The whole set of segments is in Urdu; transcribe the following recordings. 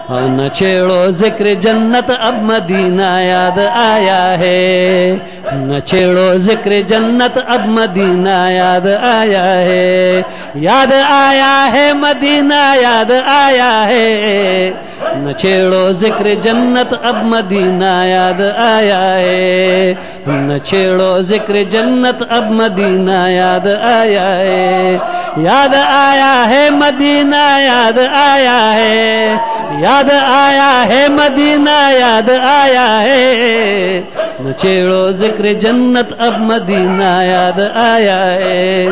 نہ چھیڑو ذکر جنت اب مدینہ یاد آیا ہے، نہ چھیڑو ذکر جنت اب مدینہ یاد آیا ہے، یاد آیا ہے مدینہ یاد آیا ہے، نہ چھیڑو ذکر جنت اب مدینہ یاد آیا ہے، نہ چھیڑو ذکر جنت اب مدینہ یاد آیا ہے، یاد آیا ہے مدینہ یاد آیا ہے، یاد آیا ہے مدینہ یاد آیا ہے، نہ چھیڑو ذکر جنت اب مدینہ یاد آیا ہے،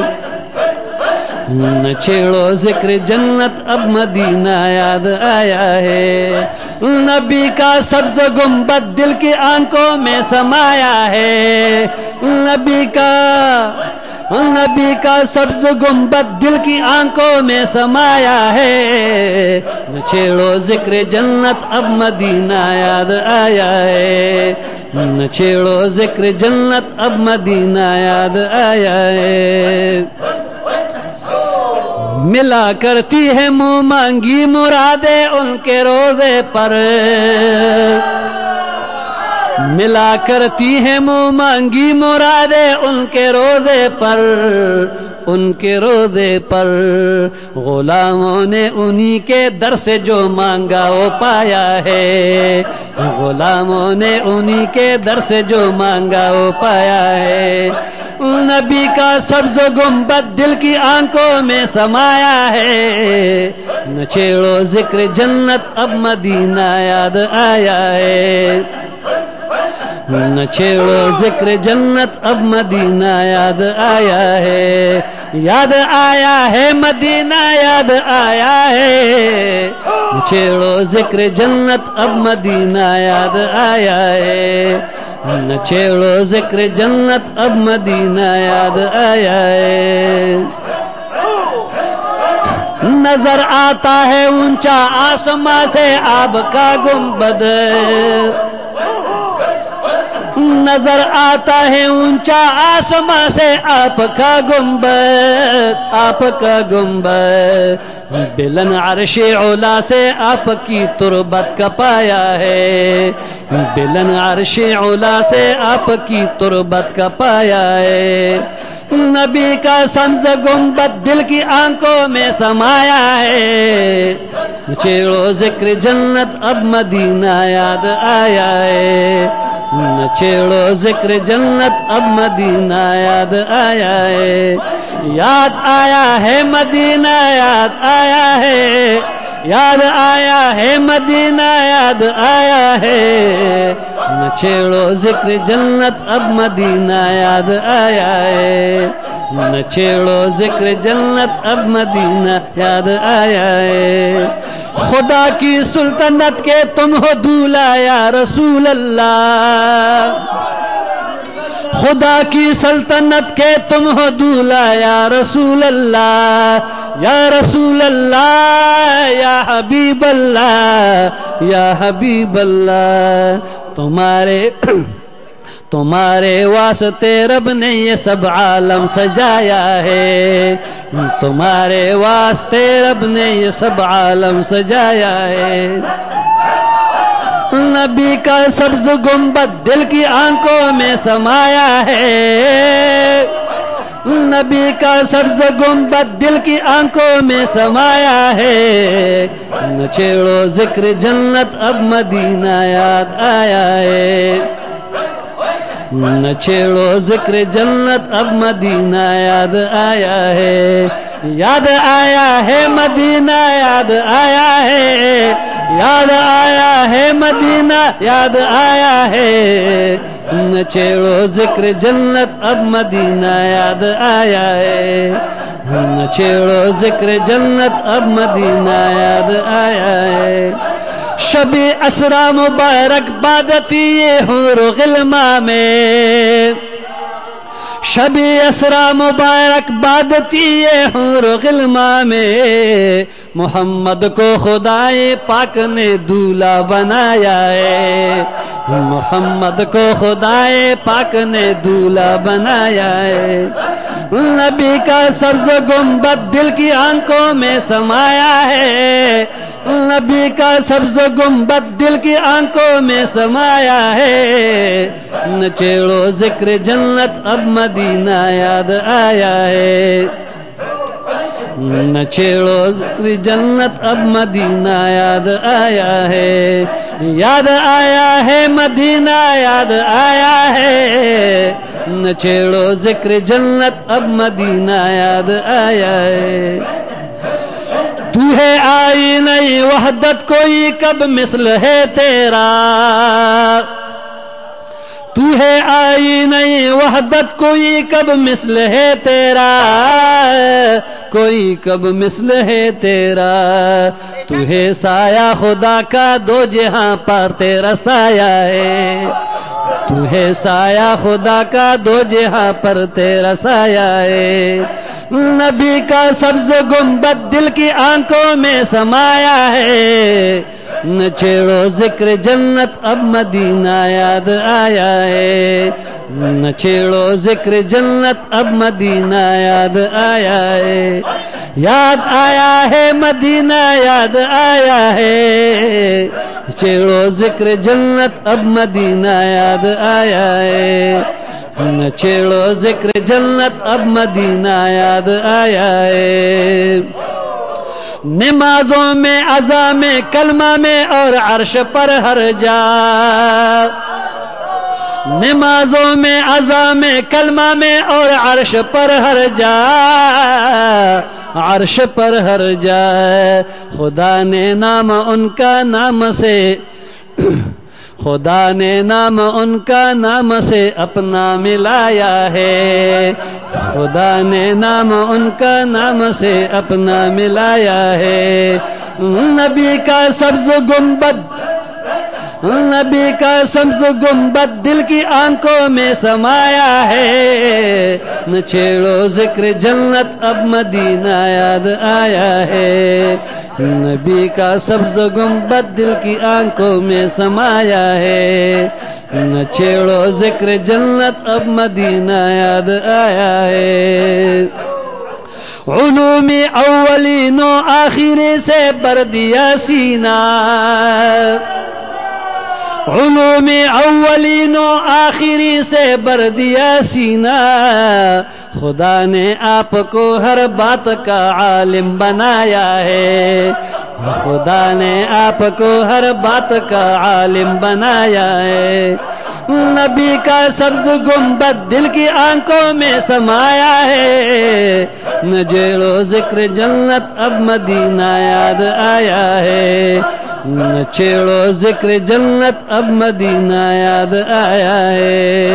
نہ چھیڑو ذکر جنت اب مدینہ یاد آیا ہے، نبی کا سبز گنبد دل کی آنکھوں میں سمایا ہے، نبی کا سبز گنبد دل کی آنکھوں میں سمایا ہے، نہ چھیڑو ذکر جنت اب مدینہ یاد آیا ہے، نہ چھیڑو ذکر جنت اب مدینہ یاد آیا ہے، ملا کرتی ہے منہ مانگی مرادیں ان کے روزے پر، ملا کرتی ہے منہ مانگی مرادیں ان کے روزے پر، ان کے روزے پر، غلاموں نے انہی کے در سے جو مانگا وہ پایا ہے، غلاموں نے انہی کے در سے جو مانگا وہ پایا ہے، نبی کا سبز گنبد دل کی آنکھوں میں سمایا ہے، نہ چھیڑو ذکر جنت اب مدینہ یاد آیا ہے، نہ چھیڑو ذکر جنت اب مدینہ یاد آیا ہے، یاد آیا ہے مدینہ یاد آیا ہے، نہ چھیڑو ذکر جنت اب مدینہ یاد آیا ہے، نہ چھیڑو ذکر جنت اب مدینہ یاد آیا ہے، نظر آتا ہے اونچا آسماں سے آب کا گنبد، نظر آتا ہے اونچا آسماں سے آپ کا گنبد، آپ کا گنبد، بلند عرش علا سے آپ کی تربت کا پایا ہے، بلند عرش علا سے آپ کی تربت کا پایا ہے، نبی کا سبز گنبد دل کی آنکھوں میں سمایا ہے، چھیڑو ذکر جنت اب مدینہ یاد آیا ہے، نہ چھیڑو ذکر جنت اب مدینہ یاد آیا ہے، یاد آیا ہے مدینہ یاد آیا ہے، یاد آیا ہے مدینہ یاد آیا ہے، نہ چھیڑو ذکر جنت اب مدینہ یاد آیا ہے، نہ چھیڑو ذکر جنت اب مدینہ یاد آیا ہے، خدا کی سلطنت کے تم ہو دولہا یا رسول اللہ، خدا کی سلطنت کے تم ہو دولہا یا رسول اللہ، یا رسول اللہ یا حبیب اللہ، یا حبیب اللہ، تمہارے واسطے رب نے یہ سب عالم سجایا ہے، تمہارے واسطے رب نے یہ سب عالم سجایا ہے، نبی کا سبز گنبد دل کی آنکھوں میں سمایا ہے، نبی کا سبز گنبد دل کی آنکھوں میں سمایا ہے، نہ چھیڑو ذکر جنت اب مدینہ یاد آیا ہے، نہ چھیڑو ذکر جنت اب مدینہ یاد آیا ہے، یاد آیا ہے مدینہ یاد آیا ہے، یاد آیا ہے مدینہ یاد آیا ہے، نہ چھیڑو ذکر جنت اب مدینہ یاد آیا ہے، نہ چھیڑو ذکر جنت اب مدینہ یاد آیا ہے، شب اسرا مبارک بادتی یہ حور و غلما میں، شب اسرا مبارک بادتی یہ حور و غلما میں، محمد کو خدائے پاک نے دولہا بنایا ہے، محمد کو خدائے پاک نے دولہا بنایا ہے، نبی کا سبز گنبد دل کی آنکھوں میں سمایا ہے، نبی کا سبز گنبد دل کی آنکھوں میں سمایا ہے، نہ چھیڑو ذکر جنت اب مدینہ یاد آیا ہے، نہ چھیڑو ذکر جنت اب مدینہ یاد آیا ہے، یاد آیا ہے مدینہ یاد آیا ہے، نہ چھیڑو ذکر جنت اب مدینہ یاد آیا ہے۔ تو ہے آئی نئی وحدت کوئی کب مثل ہے تیرا، تو ہے آئی نئی وحدت کوئی کب مثل ہے تیرا، کوئی کب مثل ہے تیرا، تو ہے سایہ خدا کا دو جہاں پر تیرا سایہ ہے، تو ہے سایہ خدا کا دو جہاں پر تیرا سایہ ہے، نبی کا سبز گنبد دل کی آنکھوں میں سمایا ہے، نہ چھیڑو ذکر جنت اب مدینہ یاد آیا ہے، نہ چھیڑو ذکر جنت اب مدینہ یاد آیا ہے، یاد آیا ہے مدینہ یاد آیا ہے، چھیڑو ذکر جنت اب مدینہ یاد آیا ہے، نہ چھیڑو ذکر جنت اب مدینہ یاد آیا ہے۔ نمازوں میں عزا میں کلمہ میں اور عرش پر ہر جا، نمازوں میں عزا میں کلمہ میں اور عرش پر ہر جا، عرش پر ہر جا، خدا نے نام ان کا نام سے، خدا نے نام ان کا نام سے اپنا ملایا ہے، خدا نے نام ان کا نام سے اپنا ملایا ہے، نبی کا سبز گنبد، نبی کا سبز گنبد دل کی آنکھوں میں سمایا ہے، نہ چھیڑو ذکر جنت اب مدینہ یاد آیا ہے، نبی کا سبز گنبد دل کی آنکھوں میں سمایا ہے، نہ چھیڑو ذکر جنت اب مدینہ یاد آیا ہے۔ علوم اولین و آخری سے بر دیا سینہ، علوم اولین و آخری سے بر دیا سینہ، خدا نے آپ کو ہر بات کا عالم بنایا ہے، خدا نے آپ کو ہر بات کا عالم بنایا ہے، نبی کا سبز گنبد دل کی آنکھوں میں سمایا ہے، نہ چھیڑو ذکر جنت اب مدینہ یاد آیا ہے، نہ چھیڑو ذکر جنت اب مدینہ یاد آیا ہے۔